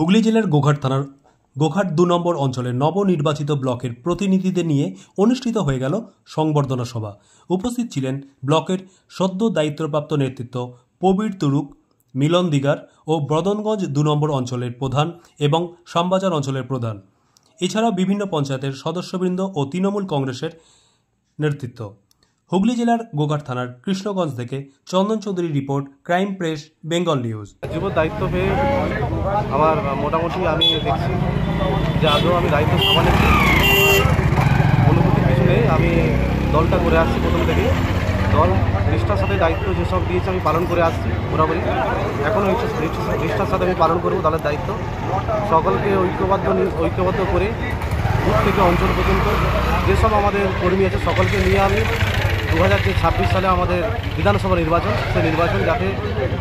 হুগলি জেলার গোঘাট থানার গোঘাট ২ নম্বর অঞ্চলের নবনির্বাচিত ব্লকের প্রতিনিধিদের নিয়ে অনুষ্ঠিত হয়ে গেল সংবর্ধনা সভা। উপস্থিত ছিলেন ব্লকের সদ্য দায়িত্বপ্রাপ্ত নেতৃত্ব প্রবীর তুরুক, মিলন দিগার ও বদনগঞ্জ ২ নম্বর অঞ্চলের প্রধান এবং শ্যামবাজার অঞ্চলের প্রধান, এছাড়াও বিভিন্ন পঞ্চায়েতের সদস্যবৃন্দ ও তৃণমূল কংগ্রেসের নেতৃত্ব। হুগলি জেলার গোঘাট থানার কৃষ্ণগঞ্জ থেকে চন্দন চৌধুরীর report, crime press, Bengal news. জীবন দায়িত্ব পেয়ে আমার মোটামুটি আমি দেখছি যে আদৌ আমি দায়িত্ব সামলাচ্ছি, অনুভূতির কিছু নেই। আমি দলটা করে আসছি প্রথম থেকে, দল নিষ্ঠার সাথে দায়িত্ব যেসব দিয়েছে আমি পালন করে আসছি বরাবরই, এখনও নিষ্ঠার সাথে আমি পালন করব দলের দায়িত্ব। সকলকে ঐক্যবদ্ধ করে বুথ থেকে অঞ্চল পর্যন্ত যেসব আমাদের কর্মী আছে সকলকে নিয়ে আমি 2026 সালে আমাদের বিধানসভা নির্বাচন, সেই নির্বাচন যাতে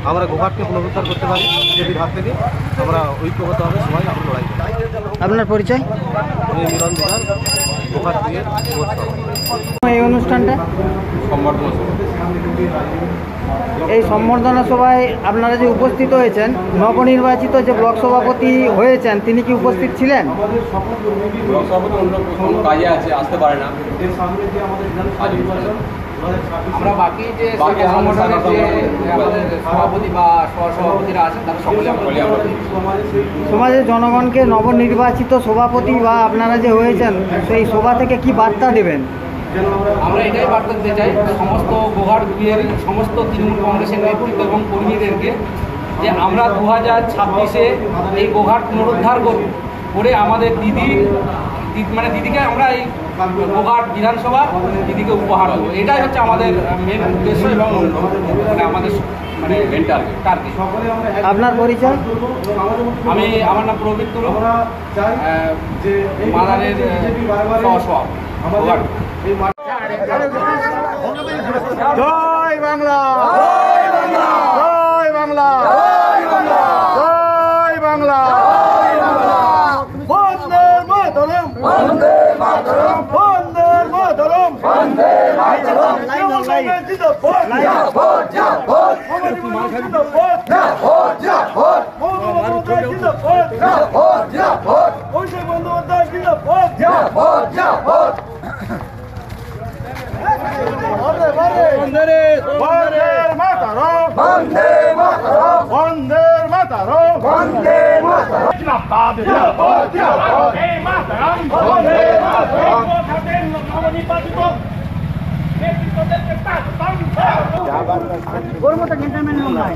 আমরা গোঘাটকে পুনরুদ্ধার করতে পারি, বিজেপির হাত থেকে আমরা ঐক্যবদ্ধভাবে সবাই আমরা লড়াই করি। আপনার পরিচয়? আমি মিলন দিগার, গোঘাট দিয়ে। এই অনুষ্ঠানটা এই সম্বর্ধনা সভায় আপনারা যে উপস্থিত হয়েছেন, নবনির্বাচিত যে ব্লক সভাপতি হয়েছেন তিনি কি উপস্থিত ছিলেন? ব্লক সভাপতি অন্য কাজে আছে, আসতে পারে না। আমরা বাকি যে সংগঠনের যে আমাদের সভাপতি বা সহসভাপতিরা আছেন তারা সকলে সমাজের জনগণকে নবনির্বাচিত সভাপতি বা আপনারা যে হয়েছেন সেই সভা থেকে কি বার্তা দেবেন? আমরা এটাই বার্তা দিতে চাই সমস্ত গোঘাট দুইয়ের সমস্ত তৃণমূল কংগ্রেসের নেতৃত্ব এবং কর্মীদেরকে যে আমরা 2026-এ এই গোঘাট পুনরুদ্ধার করে আমাদের দিদিকে আমরা এই গোঘাট বিধানসভা দিদিকে উপহার দেবো। এটাই হচ্ছে আমাদের মেন উদ্দেশ্য এবং আমাদের মেন টার্গেট। আপনার পরিচয়? আমার নাম প্রবীর তুরুক, মাদারের সহসভাপতি। জয় বাংলা, জয় বাংলা, জয় বাংলা, জয় বাংলা। বন্দে মাতরম, বন্দে মাতরম, বন্দে মাতরম, বন্দে মাতরম। জিন্দাবাদ, জিন্দাবাদ, জিন্দাবাদ। জিন্দাবাদ, জিন্দাবাদ। বঙ্গবন্ধু জিন্দাবাদ, জিন্দাবাদ, জিন্দাবাদ। অভিষেক বন্দ্যোপাধ্যায় জিন্দাবাদ, জিন্দাবাদ, জিন্দাবাদ। বন্দে মাতরম, বন্দে মাতরম, বন্দে মাতরম, বন্দে মাতরম। জিন্দাবাদ, জিন্দাবাদ, জিন্দাবাদ। বন্দে মাতরম, বন্দে মাতরম। নবনির্বাচিত নেতৃত্বদেরকে তার ওর মতো গেন্টারম্যান নাই।